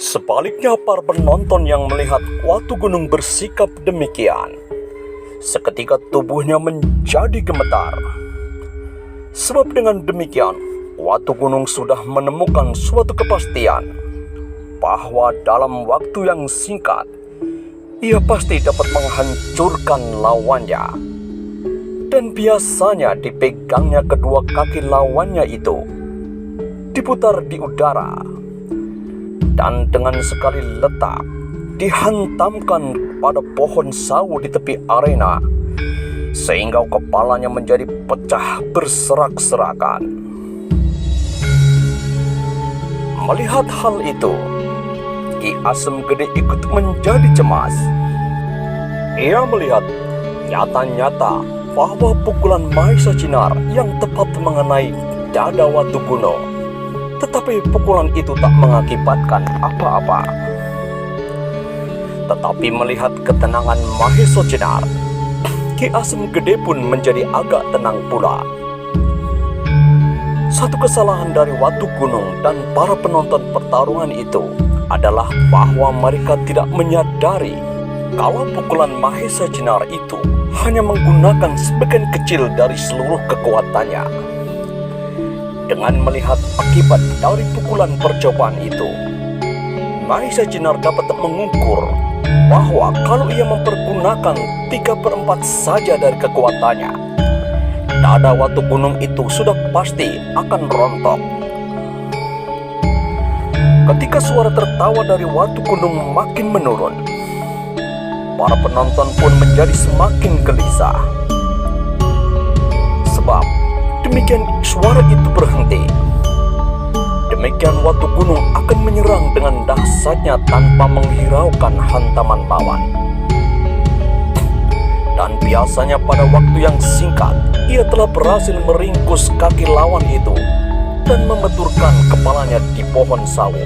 Sebaliknya, para penonton yang melihat Watu Gunung bersikap demikian, seketika tubuhnya menjadi gemetar. Sebab dengan demikian, Watu Gunung sudah menemukan suatu kepastian bahwa dalam waktu yang singkat, ia pasti dapat menghancurkan lawannya. Dan biasanya dipegangnya kedua kaki lawannya itu, diputar di udara, dan dengan sekali letak dihantamkan pada pohon sawo di tepi arena, sehingga kepalanya menjadi pecah berserak-serakan. Melihat hal itu, Ki Asem Gede ikut menjadi cemas. Ia melihat nyata-nyata bahwa pukulan Mahesa Cinar yang tepat mengenai dada Watu Gunung, tetapi pukulan itu tak mengakibatkan apa-apa. Tetapi melihat ketenangan Mahesa Cinar, Ki Asem Gede pun menjadi agak tenang pula. Satu kesalahan dari Watu Gunung dan para penonton pertarungan itu adalah bahwa mereka tidak menyadari kalau pukulan Mahesa Cinar itu hanya menggunakan sebagian kecil dari seluruh kekuatannya. Dengan melihat akibat dari pukulan percobaan itu, Mahesa Cinar dapat mengukur bahwa kalau ia mempergunakan 3/4 saja dari kekuatannya, dada Watu Gunung itu sudah pasti akan rontok. Ketika suara tertawa dari Watu Gunung makin menurun, para penonton pun menjadi semakin gelisah. Sebab demikian suara itu berhenti, demikian Watu Gunung akan menyerang dengan dahsyatnya tanpa menghiraukan hantaman lawan. Dan biasanya pada waktu yang singkat, ia telah berhasil meringkus kaki lawan itu dan membenturkan kepalanya di pohon sawo.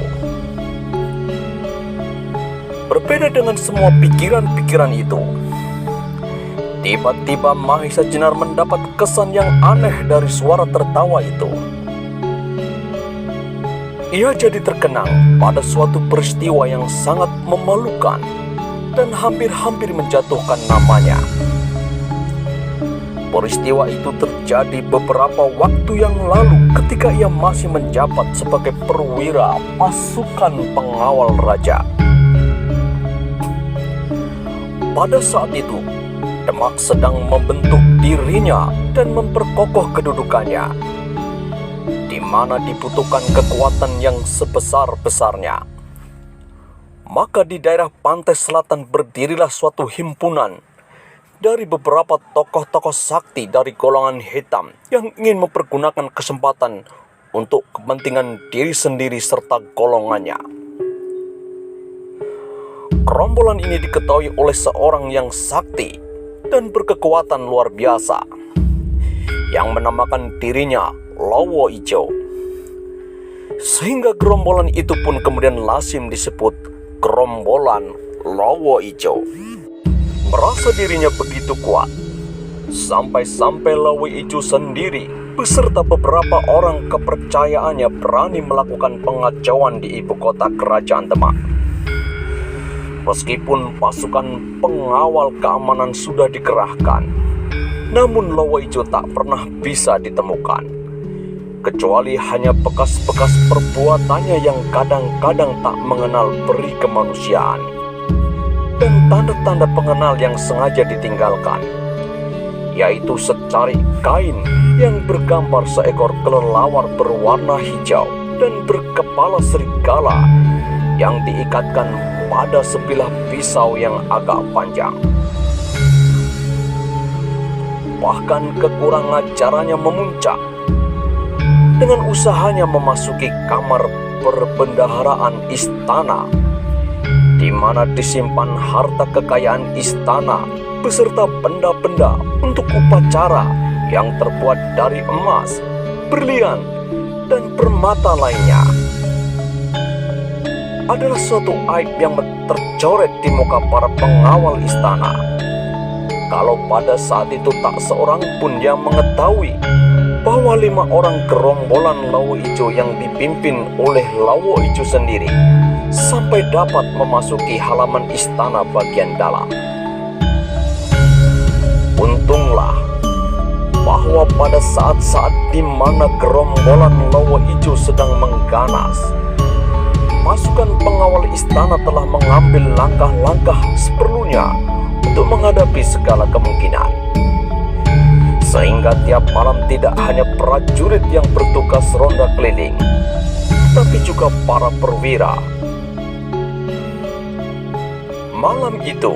Berbeda dengan semua pikiran-pikiran itu, tiba-tiba Mahesa Cinar mendapat kesan yang aneh dari suara tertawa itu. Ia jadi terkenang pada suatu peristiwa yang sangat memalukan dan hampir-hampir menjatuhkan namanya. Peristiwa itu terjadi beberapa waktu yang lalu ketika ia masih menjabat sebagai perwira pasukan pengawal raja. Pada saat itu, Demak sedang membentuk dirinya dan memperkokoh kedudukannya, di mana dibutuhkan kekuatan yang sebesar-besarnya. Maka di daerah pantai selatan berdirilah suatu himpunan dari beberapa tokoh-tokoh sakti dari golongan hitam yang ingin mempergunakan kesempatan untuk kepentingan diri sendiri serta golongannya. Gerombolan ini diketahui oleh seorang yang sakti dan berkekuatan luar biasa, yang menamakan dirinya Lowo Ijo. Sehingga gerombolan itu pun kemudian lazim disebut gerombolan Lowo Ijo. Merasa dirinya begitu kuat, sampai-sampai Lowo Ijo sendiri beserta beberapa orang kepercayaannya berani melakukan pengacauan di ibu kota kerajaan Demak. Meskipun pasukan pengawal keamanan sudah dikerahkan, namun Lowo Ijo tak pernah bisa ditemukan, kecuali hanya bekas-bekas perbuatannya yang kadang-kadang tak mengenal peri kemanusiaan, dan tanda-tanda pengenal yang sengaja ditinggalkan, yaitu secari kain yang bergambar seekor kelelawar berwarna hijau dan berkepala serigala yang diikatkan pada sebilah pisau yang agak panjang. Bahkan kekurangan ajarannya memuncak dengan usahanya memasuki kamar perbendaharaan istana, di mana disimpan harta kekayaan istana beserta benda-benda untuk upacara yang terbuat dari emas, berlian, dan permata lainnya. Adalah suatu aib yang tercoret di muka para pengawal istana. Kalau pada saat itu tak seorang pun yang mengetahui bahwa 5 orang gerombolan Lowo Ijo yang dipimpin oleh Lowo Ijo sendiri sampai dapat memasuki halaman istana bagian dalam. Untunglah bahwa pada saat-saat di mana gerombolan Lowo Ijo sedang mengganas, pasukan pengawal istana telah mengambil langkah-langkah seperlunya untuk menghadapi segala kemungkinan. Sehingga tiap malam tidak hanya prajurit yang bertugas ronda keliling, tapi juga para perwira. Malam itu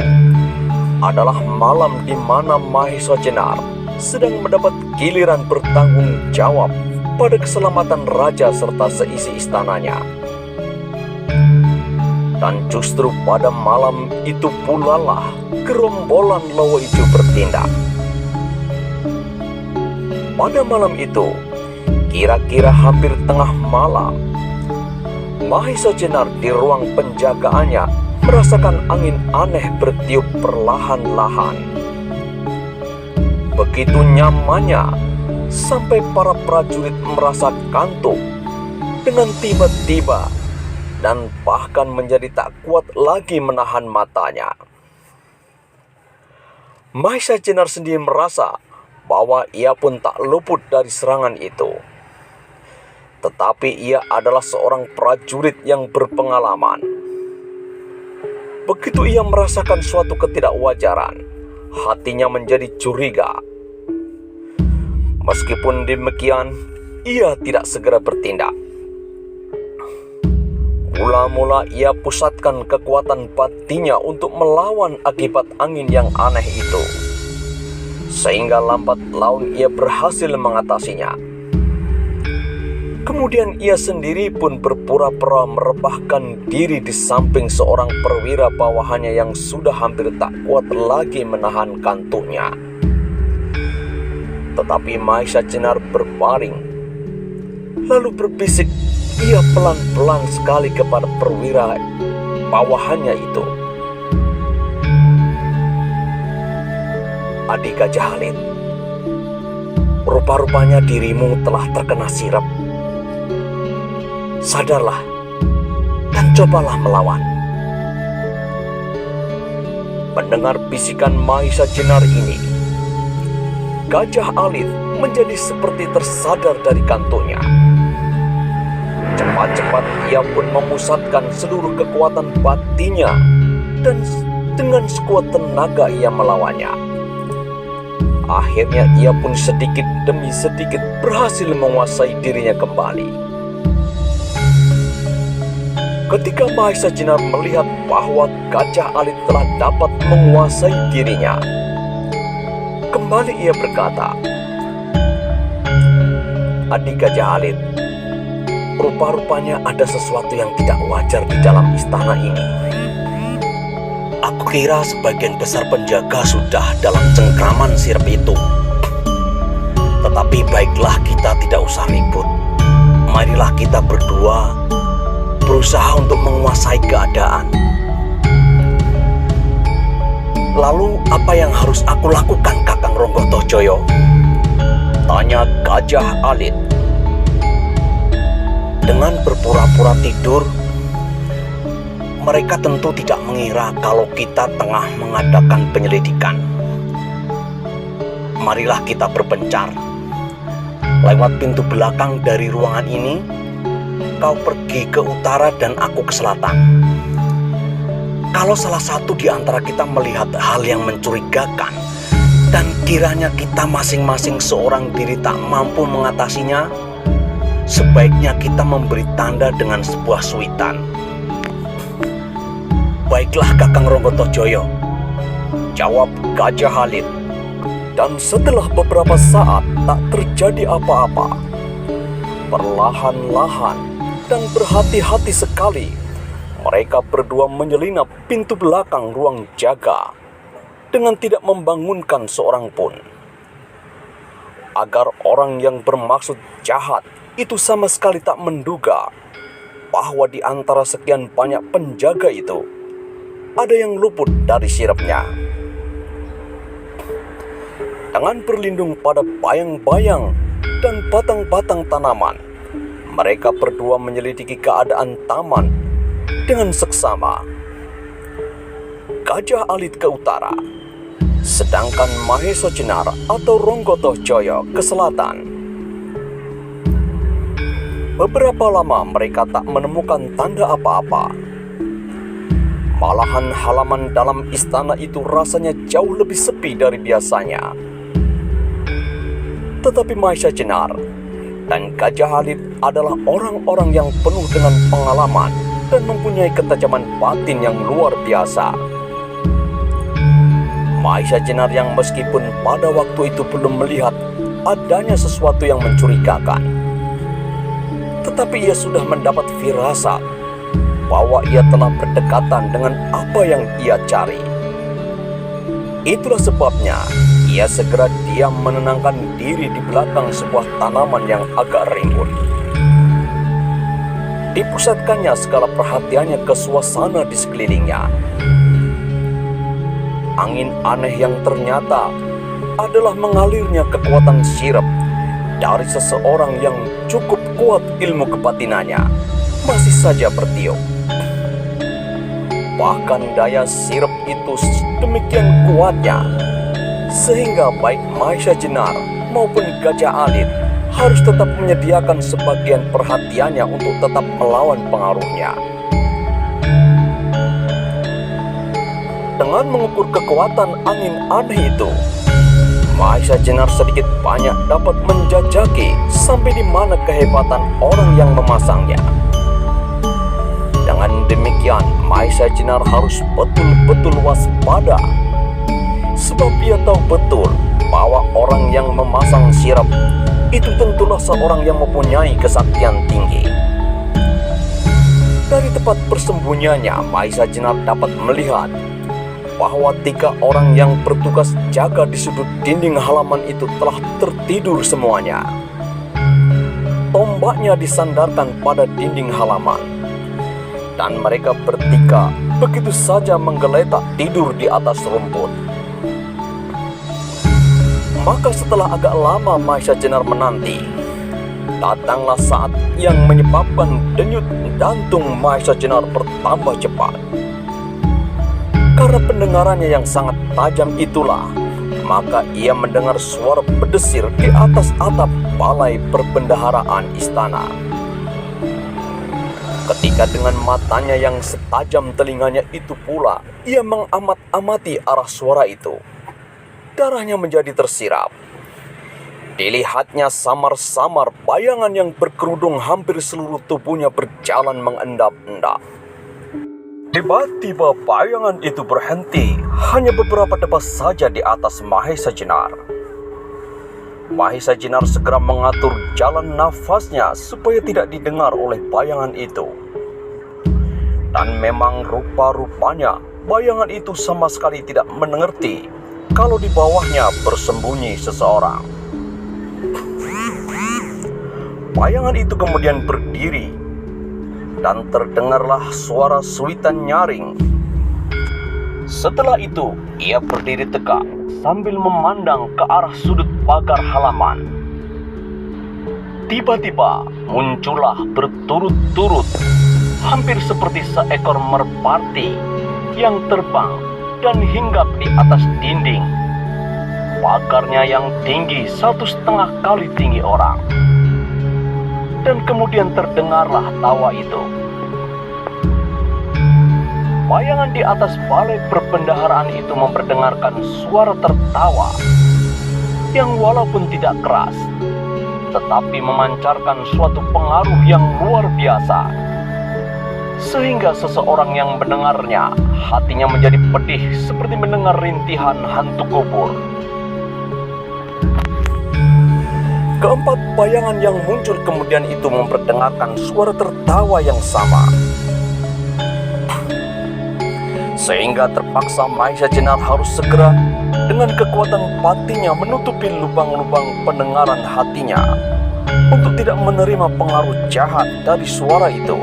adalah malam di mana Mahesa Jenar sedang mendapat giliran bertanggung jawab pada keselamatan raja serta seisi istananya. Dan justru pada malam itu pula lah gerombolan Lowo Ijo bertindak. Pada malam itu, kira-kira hampir tengah malam, Mahesa Jenar di ruang penjagaannya merasakan angin aneh bertiup perlahan-lahan. Begitu nyamannya, sampai para prajurit merasa kantuk dengan tiba-tiba, dan bahkan menjadi tak kuat lagi menahan matanya. Mahesa Jenar sendiri merasa bahwa ia pun tak luput dari serangan itu. Tetapi ia adalah seorang prajurit yang berpengalaman. Begitu ia merasakan suatu ketidakwajaran, hatinya menjadi curiga. Meskipun demikian, ia tidak segera bertindak. Mula-mula ia pusatkan kekuatan batinnya untuk melawan akibat angin yang aneh itu. Sehingga lambat laun ia berhasil mengatasinya. Kemudian ia sendiri pun berpura-pura merebahkan diri di samping seorang perwira bawahannya yang sudah hampir tak kuat lagi menahan kantuknya. Tetapi Mahesa Jenar berbaring, lalu berbisik ia pelan-pelan sekali kepada perwira bawahannya itu. "Adik Gajah Alit, rupa-rupanya dirimu telah terkena sirap. Sadarlah dan cobalah melawan." Mendengar bisikan Mahesa Jenar ini, Gajah Alit menjadi seperti tersadar dari kantuknya. Cepat-cepat ia pun memusatkan seluruh kekuatan batinnya dan dengan sekuat tenaga ia melawannya. Akhirnya ia pun sedikit demi sedikit berhasil menguasai dirinya kembali. Ketika Mahesa Jenar melihat bahwa Gajah Alit telah dapat menguasai dirinya, kembali ia berkata, "Adik Gajah Alit, rupa-rupanya ada sesuatu yang tidak wajar di dalam istana ini. Aku kira sebagian besar penjaga sudah dalam cengkraman sirap itu. Tetapi baiklah, kita tidak usah ribut. Marilah kita berdua berusaha untuk menguasai keadaan." "Lalu apa yang harus aku lakukan, Kakang Ronggotojoyo?" tanya Gajah Alit. Dengan berpura-pura tidur, mereka tentu tidak mengira kalau kita tengah mengadakan penyelidikan. Marilah kita berpencar. Lewat pintu belakang dari ruangan ini, kau pergi ke utara dan aku ke selatan. Kalau salah satu di antara kita melihat hal yang mencurigakan, dan kiranya kita masing-masing seorang diri tak mampu mengatasinya, sebaiknya kita memberi tanda dengan sebuah suitan." "Baiklah, Kakang Ronggotojoyo," jawab Gajah Alit. Dan setelah beberapa saat tak terjadi apa-apa, perlahan-lahan dan berhati-hati sekali mereka berdua menyelinap pintu belakang ruang jaga dengan tidak membangunkan seorang pun. Agar orang yang bermaksud jahat itu sama sekali tak menduga bahwa di antara sekian banyak penjaga itu ada yang luput dari sirapnya. Dengan berlindung pada bayang-bayang dan batang-batang tanaman, mereka berdua menyelidiki keadaan taman dengan seksama. Gajah Alit ke utara, sedangkan Mahesa Jenar atau Ronggotoh Joyo ke selatan. Beberapa lama mereka tak menemukan tanda apa-apa. Malahan halaman dalam istana itu rasanya jauh lebih sepi dari biasanya. Tetapi Mahesa Jenar dan Gajah Alit adalah orang-orang yang penuh dengan pengalaman dan mempunyai ketajaman batin yang luar biasa. Mahesa Jenar yang meskipun pada waktu itu belum melihat adanya sesuatu yang mencurigakan, tetapi ia sudah mendapat firasat bahwa ia telah berdekatan dengan apa yang ia cari. Itulah sebabnya ia segera diam menenangkan diri di belakang sebuah tanaman yang agak rimbun. Dipusatkannya segala perhatiannya ke suasana di sekelilingnya. Angin aneh yang ternyata adalah mengalirnya kekuatan sirep dari seseorang yang cukup kuat ilmu kebatinannya masih saja bertiup. Bahkan daya sirep itu demikian kuatnya sehingga baik Mahesa Jenar maupun Gajah Alit harus tetap menyediakan sebagian perhatiannya untuk tetap melawan pengaruhnya. Dengan mengukur kekuatan angin aneh itu, Mahesa Jenar sedikit banyak dapat menjajaki sampai di mana kehebatan orang yang memasangnya. Dengan demikian, Mahesa Jenar harus betul-betul waspada, sebab ia tahu betul bahwa orang yang memasang sirap itu tentulah seorang yang mempunyai kesaktian tinggi. Dari tempat persembunyiannya, Mahesa Jenar dapat melihat bahwa 3 orang yang bertugas jaga di sudut dinding halaman itu telah tertidur semuanya. Tombaknya disandarkan pada dinding halaman, dan mereka bertiga begitu saja menggeletak tidur di atas rumput. Maka setelah agak lama Mahesa Jenar menanti, datanglah saat yang menyebabkan denyut jantung Mahesa Jenar bertambah cepat. Karena pendengarannya yang sangat tajam itulah, maka ia mendengar suara berdesir di atas atap balai perbendaharaan istana. Ketika dengan matanya yang setajam telinganya itu pula, ia mengamat-amati arah suara itu, darahnya menjadi tersirap. Dilihatnya samar-samar bayangan yang berkerudung hampir seluruh tubuhnya berjalan mengendap-endap. Tiba-tiba bayangan itu berhenti hanya beberapa depas saja di atas Mahesa Jenar. Mahesa Jenar segera mengatur jalan nafasnya supaya tidak didengar oleh bayangan itu. Dan memang rupa-rupanya bayangan itu sama sekali tidak mengerti kalau di bawahnya bersembunyi seseorang. Bayangan itu kemudian berdiri dan terdengarlah suara suitan nyaring. Setelah itu, ia berdiri tegak sambil memandang ke arah sudut pagar halaman. Tiba-tiba muncullah berturut-turut, hampir seperti seekor merpati yang terbang dan hinggap di atas dinding. Pagarnya yang tinggi 1,5 kali tinggi orang. Dan kemudian terdengarlah tawa itu. Bayangan di atas balai perbendaharaan itu memperdengarkan suara tertawa yang walaupun tidak keras, tetapi memancarkan suatu pengaruh yang luar biasa, sehingga seseorang yang mendengarnya hatinya menjadi pedih seperti mendengar rintihan hantu kubur. Keempat bayangan yang muncul kemudian itu memperdengarkan suara tertawa yang sama, sehingga terpaksa Mahesa Jenar harus segera dengan kekuatan batinnya menutupi lubang-lubang pendengaran hatinya untuk tidak menerima pengaruh jahat dari suara itu.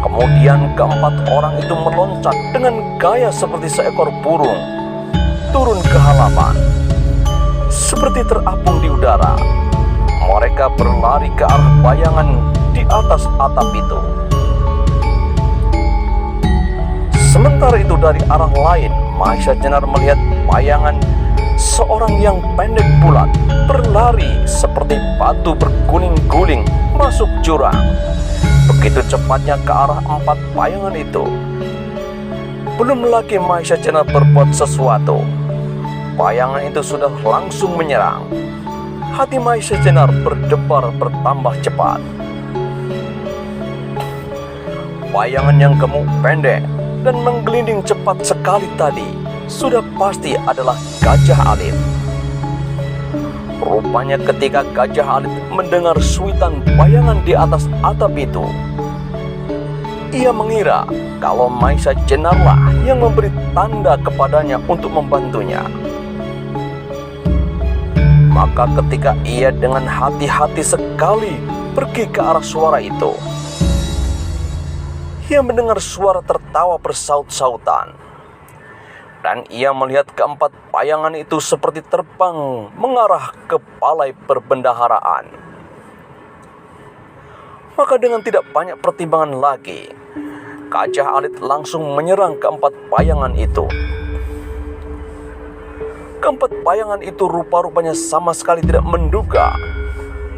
Kemudian keempat orang itu meloncat dengan gaya seperti seekor burung turun ke halaman. Seperti terapung di udara, mereka berlari ke arah bayangan di atas atap itu. Sementara itu dari arah lain, Mahesa Jenar melihat bayangan seorang yang pendek bulat berlari seperti batu berguling-guling masuk jurang. Begitu cepatnya ke arah 4 bayangan itu. Belum lagi Mahesa Jenar berbuat sesuatu, bayangan itu sudah langsung menyerang. Hati Mahesa Jenar berdebar bertambah cepat. Bayangan yang gemuk pendek dan menggelinding cepat sekali tadi sudah pasti adalah Gajah Alit. Rupanya ketika Gajah Alit mendengar suitan bayangan di atas atap itu, ia mengira kalau Mahesa Jenarlah yang memberi tanda kepadanya untuk membantunya. Maka ketika ia dengan hati-hati sekali pergi ke arah suara itu, ia mendengar suara tertawa bersaut-sautan. Dan ia melihat keempat bayangan itu seperti terbang mengarah ke balai perbendaharaan. Maka dengan tidak banyak pertimbangan lagi, Gajah Alit langsung menyerang keempat bayangan itu. Keempat bayangan itu rupa-rupanya sama sekali tidak menduga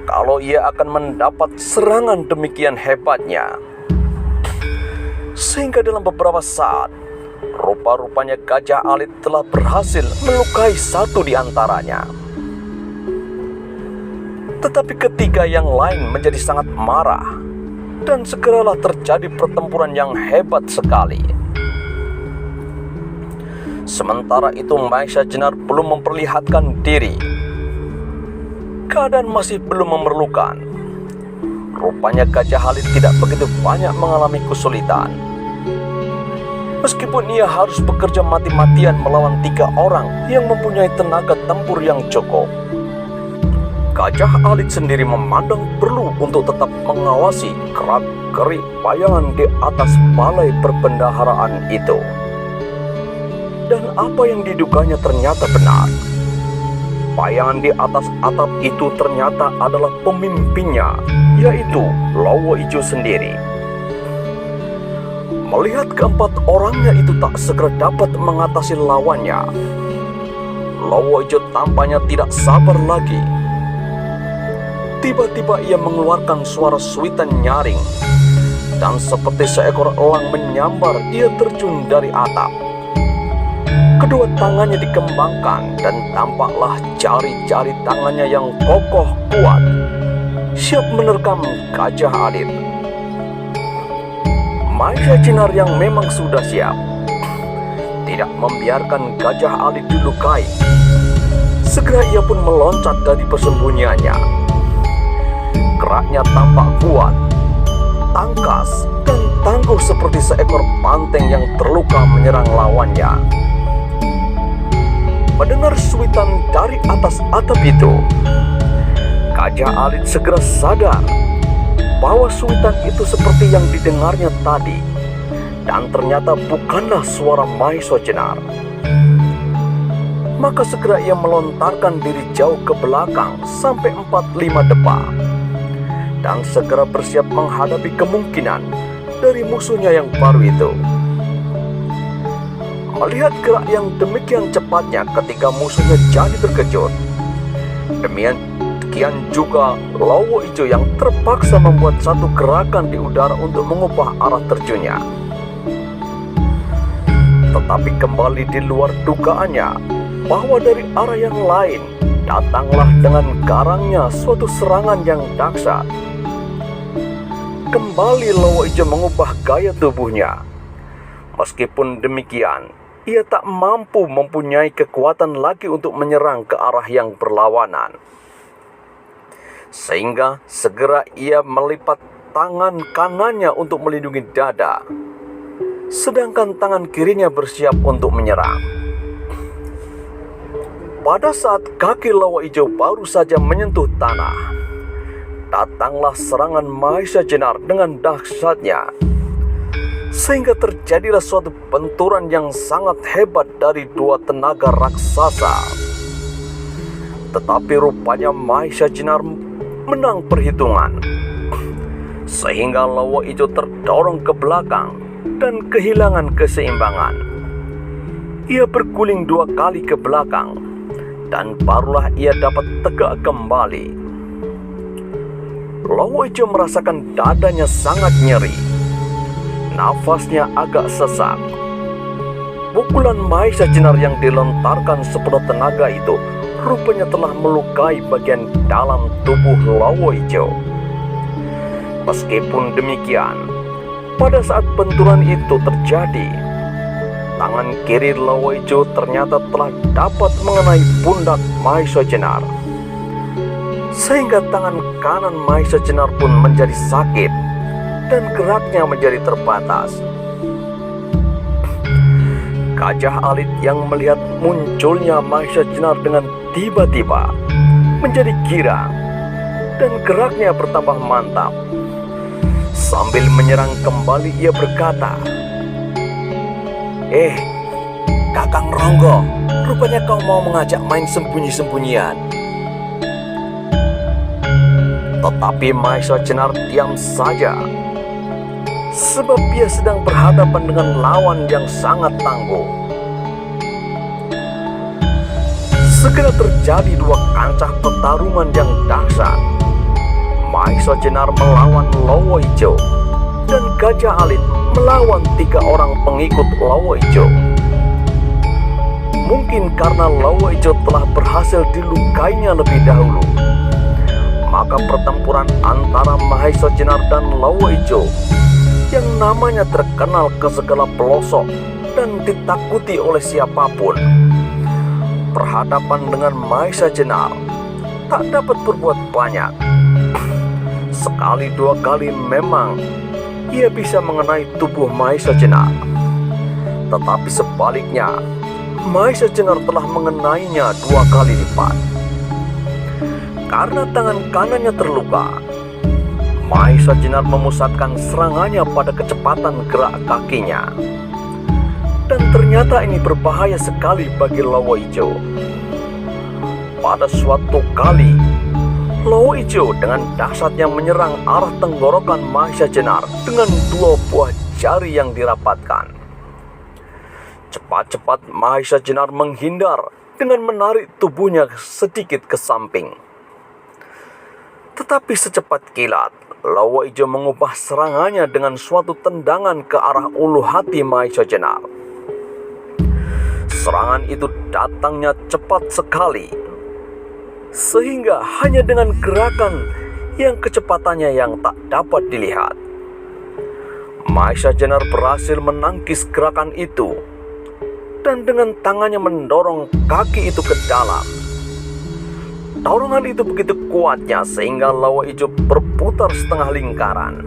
kalau ia akan mendapat serangan demikian hebatnya. Sehingga dalam beberapa saat, rupa-rupanya Gajah Alit telah berhasil melukai satu di antaranya. Tetapi ketika yang lain menjadi sangat marah, dan segeralah terjadi pertempuran yang hebat sekali. Sementara itu Mahesa Jenar belum memperlihatkan diri. Keadaan masih belum memerlukan. Rupanya Gajah Alit tidak begitu banyak mengalami kesulitan. Meskipun ia harus bekerja mati-matian melawan 3 orang yang mempunyai tenaga tempur yang cukup, Gajah Alit sendiri memandang perlu untuk tetap mengawasi gerak-gerik bayangan di atas balai perbendaharaan itu. Dan apa yang diduganya ternyata benar. Bayangan di atas atap itu ternyata adalah pemimpinnya, yaitu Lowo Ijo sendiri. Melihat keempat orangnya itu tak segera dapat mengatasi lawannya, Lowo Ijo tampaknya tidak sabar lagi. Tiba-tiba ia mengeluarkan suara suitan nyaring, dan seperti seekor elang menyambar, ia terjun dari atap. Kedua tangannya dikembangkan dan tampaklah jari-jari tangannya yang kokoh kuat, siap menerkam Gajah Alit. Mahesa Jenar yang memang sudah siap, tidak membiarkan Gajah Alit dilukai. Segera ia pun meloncat dari persembunyiannya. Geraknya tampak kuat, tangkas, dan tangguh seperti seekor banteng yang terluka menyerang lawannya. Mendengar suitan dari atas atap itu, Gajah Alit segera sadar bahwa suitan itu seperti yang didengarnya tadi, dan ternyata bukanlah suara Mahesa Jenar. Maka segera ia melontarkan diri jauh ke belakang sampai 4-5 depa, dan segera bersiap menghadapi kemungkinan dari musuhnya yang baru itu. Melihat gerak yang demikian cepatnya ketika musuhnya jadi terkejut, demikian juga Lowo Ijo yang terpaksa membuat satu gerakan di udara untuk mengubah arah terjunnya. Tetapi kembali di luar dugaannya bahwa dari arah yang lain datanglah dengan garangnya suatu serangan yang dahsyat. Kembali Lowo Ijo mengubah gaya tubuhnya. Meskipun demikian, ia tak mampu mempunyai kekuatan lagi untuk menyerang ke arah yang berlawanan. Sehingga segera ia melipat tangan kanannya untuk melindungi dada, sedangkan tangan kirinya bersiap untuk menyerang. Pada saat kaki Lowo Ijo baru saja menyentuh tanah, datanglah serangan Mahesa Jenar dengan dahsyatnya, sehingga terjadilah suatu benturan yang sangat hebat dari 2 tenaga raksasa. Tetapi rupanya Mahesa Jenar menang perhitungan, sehingga Lowo Ijo terdorong ke belakang dan kehilangan keseimbangan. Ia berguling 2 kali ke belakang dan barulah ia dapat tegak kembali. Lowo Ijo merasakan dadanya sangat nyeri. Nafasnya agak sesak. Pukulan Mahesa Jenar yang dilontarkan sepenuh tenaga itu rupanya telah melukai bagian dalam tubuh Lowo Ijo. Meskipun demikian, pada saat benturan itu terjadi, tangan kiri Lowo Ijo ternyata telah dapat mengenai pundak Mahesa Jenar, sehingga tangan kanan Mahesa Jenar pun menjadi sakit dan geraknya menjadi terbatas. Gajah Alit yang melihat munculnya Mahesa Jenar dengan tiba-tiba menjadi girang dan geraknya bertambah mantap. Sambil menyerang kembali ia berkata, Kakang Ronggo, rupanya kau mau mengajak main sembunyi-sembunyian." Tetapi Mahesa Jenar diam saja, sebab ia sedang berhadapan dengan lawan yang sangat tangguh. Segera terjadi 2 kancah pertarungan yang dahsyat. Mahesa Jenar melawan Lowo Ijo dan Gajah Alit melawan 3 orang pengikut Lowo Ijo. Mungkin karena Lowo Ijo telah berhasil dilukainya lebih dahulu, maka pertempuran antara Mahesa Jenar dan Lowo Ijo yang namanya terkenal ke segala pelosok dan ditakuti oleh siapapun, berhadapan dengan Mahesa Jenar tak dapat berbuat banyak. Sekali 2 kali memang ia bisa mengenai tubuh Mahesa Jenar, tetapi sebaliknya Mahesa Jenar telah mengenainya 2 kali lipat. Karena tangan kanannya terluka, Mahesa Jenar memusatkan serangannya pada kecepatan gerak kakinya. Dan ternyata ini berbahaya sekali bagi Lowo Ijo. Pada suatu kali, Lowo Ijo dengan dahsyatnya menyerang arah tenggorokan Mahesa Jenar dengan 2 buah jari yang dirapatkan. Cepat-cepat Mahesa Jenar menghindar dengan menarik tubuhnya sedikit ke samping. Tetapi secepat kilat, Lowo Ijo mengubah serangannya dengan suatu tendangan ke arah ulu hati Mahesa Jenar. Serangan itu datangnya cepat sekali, sehingga hanya dengan gerakan yang kecepatannya yang tak dapat dilihat, Mahesa Jenar berhasil menangkis gerakan itu dan dengan tangannya mendorong kaki itu ke dalam. Dorongan itu begitu kuatnya sehingga Lowo Ijo berputar setengah lingkaran.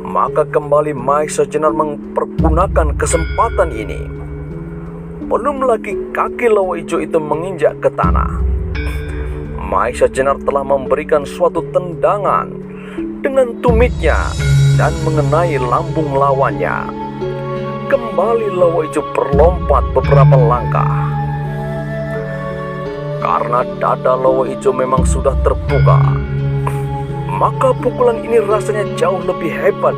Maka kembali Mahesa Jenar mempergunakan kesempatan ini. Belum lagi kaki Lowo Ijo itu menginjak ke tanah, Mahesa Jenar telah memberikan suatu tendangan dengan tumitnya dan mengenai lambung lawannya. Kembali Lowo Ijo berlompat beberapa langkah. Karena dada Lowo Ijo memang sudah terbuka, maka pukulan ini rasanya jauh lebih hebat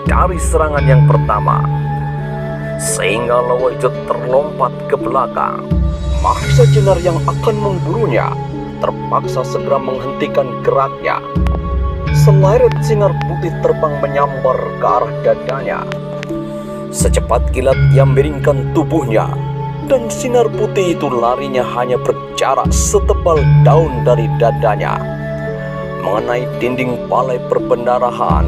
dari serangan yang pertama, sehingga Lowo Ijo terlompat ke belakang. Mahesa Jenar yang akan memburunya terpaksa segera menghentikan geraknya. Seleret sinar putih terbang menyambar ke arah dadanya. Secepat kilat ia miringkan tubuhnya, dan sinar putih itu larinya hanya berjarak setebal daun dari dadanya, mengenai dinding balai perbendarahan,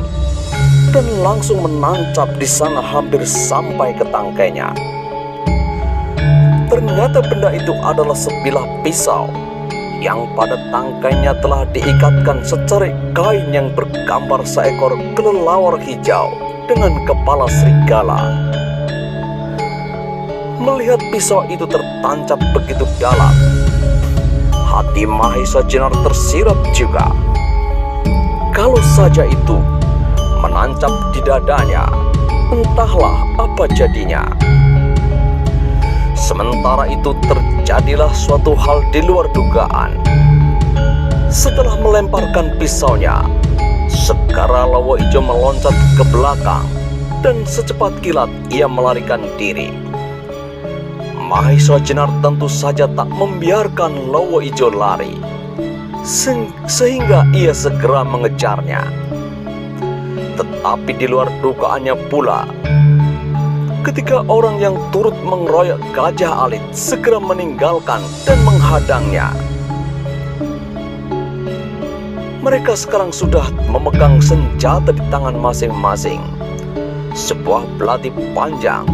dan langsung menancap di sana hampir sampai ke tangkainya. Ternyata benda itu adalah sebilah pisau yang pada tangkainya telah diikatkan secarik kain yang bergambar seekor kelelawar hijau dengan kepala serigala. Melihat pisau itu tertancap begitu dalam, hati Mahesa Jenar tersirap juga. Kalau saja itu menancap di dadanya, entahlah apa jadinya. Sementara itu terjadilah suatu hal di luar dugaan. Setelah melemparkan pisaunya, segera Lowo Ijo meloncat ke belakang dan secepat kilat ia melarikan diri. Mahesa Jenar tentu saja tak membiarkan Lowo Ijo lari, sehingga ia segera mengejarnya. Tetapi di luar dugaannya pula, ketika orang yang turut mengeroyok Gajah Alit segera meninggalkan dan menghadangnya. Mereka sekarang sudah memegang senjata di tangan masing-masing, sebuah belati panjang.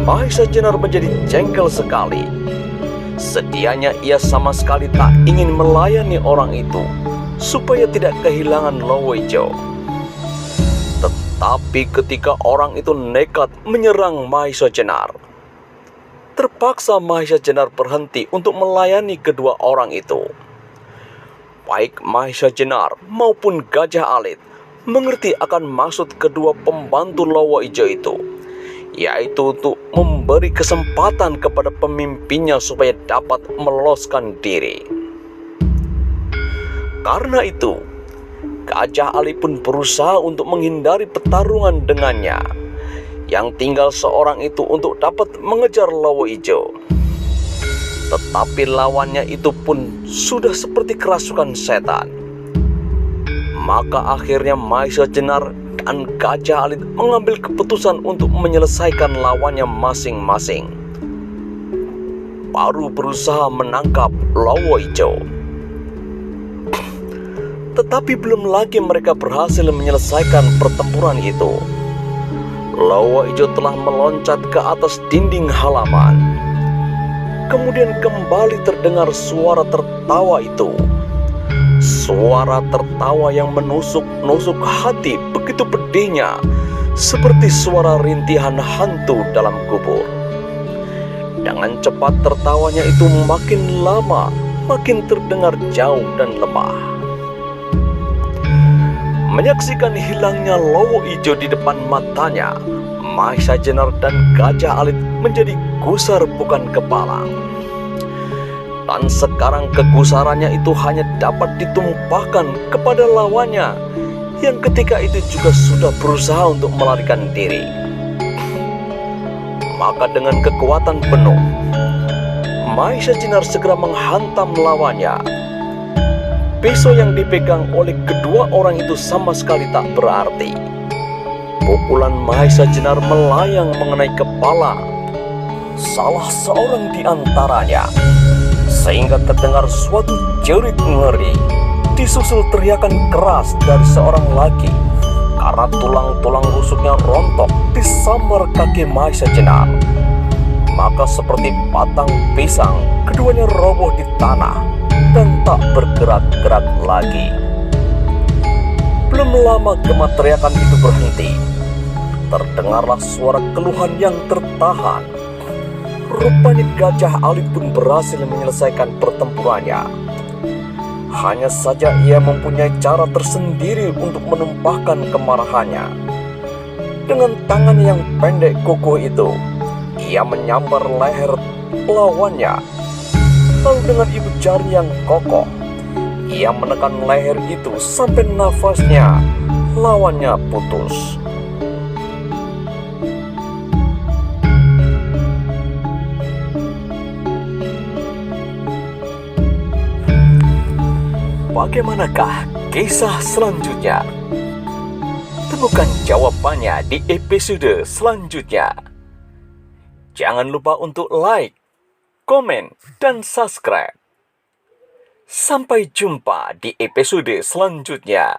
Mahesa Jenar menjadi jengkel sekali. Sedianya ia sama sekali tak ingin melayani orang itu, supaya tidak kehilangan Lowo Ijo. Tetapi ketika orang itu nekat menyerang Mahesa Jenar, terpaksa Mahesa Jenar berhenti untuk melayani kedua orang itu. Baik Mahesa Jenar maupun Gajah Alit mengerti akan maksud kedua pembantu Lowo Ijo itu, yaitu untuk memberi kesempatan kepada pemimpinnya supaya dapat meloloskan diri. Karena itu, Gajah Alit pun berusaha untuk menghindari pertarungan dengannya. Yang tinggal seorang itu untuk dapat mengejar Lowo Ijo. Tetapi lawannya itu pun sudah seperti kerasukan setan. Maka akhirnya Mahesa Jenar dan Gajah Alit mengambil keputusan untuk menyelesaikan lawannya masing-masing. Baru berusaha menangkap Lowo Ijo. Tetapi belum lagi mereka berhasil menyelesaikan pertempuran itu, Lowo Ijo telah meloncat ke atas dinding halaman. Kemudian kembali terdengar suara tertawa itu. Suara tertawa yang menusuk-nusuk hati begitu pedihnya, seperti suara rintihan hantu dalam kubur. Dengan cepat tertawanya itu makin lama, makin terdengar jauh dan lemah. Menyaksikan hilangnya Lowo Ijo di depan matanya, Mahesa Jenar dan Gajah Alit menjadi gusar bukan kepala. Dan sekarang kegusarannya itu hanya dapat ditumpahkan kepada lawannya, yang ketika itu juga sudah berusaha untuk melarikan diri. Maka dengan kekuatan penuh, Mahesa Jenar segera menghantam lawannya. Pisau yang dipegang oleh kedua orang itu sama sekali tak berarti. Pukulan Mahesa Jenar melayang mengenai kepala salah seorang di antaranya, sehingga terdengar suatu jerit ngeri, disusul teriakan keras dari seorang lagi, karena tulang-tulang rusuknya rontok disambar kaki Mahesa Jenar. Maka seperti batang pisang, keduanya roboh di tanah dan tak bergerak-gerak lagi. Belum lama gema teriakan itu berhenti. Terdengarlah suara keluhan yang tertahan. Rupanya Gajah Alit pun berhasil menyelesaikan pertempurannya. Hanya saja ia mempunyai cara tersendiri untuk menumpahkan kemarahannya. Dengan tangan yang pendek kokoh itu, ia menyambar leher lawannya. Lalu dengan ibu jari yang kokoh, ia menekan leher itu sampai nafasnya lawannya putus. Bagaimanakah kisah selanjutnya? Temukan jawabannya di episode selanjutnya. Jangan lupa untuk like, komen, dan subscribe. Sampai jumpa di episode selanjutnya.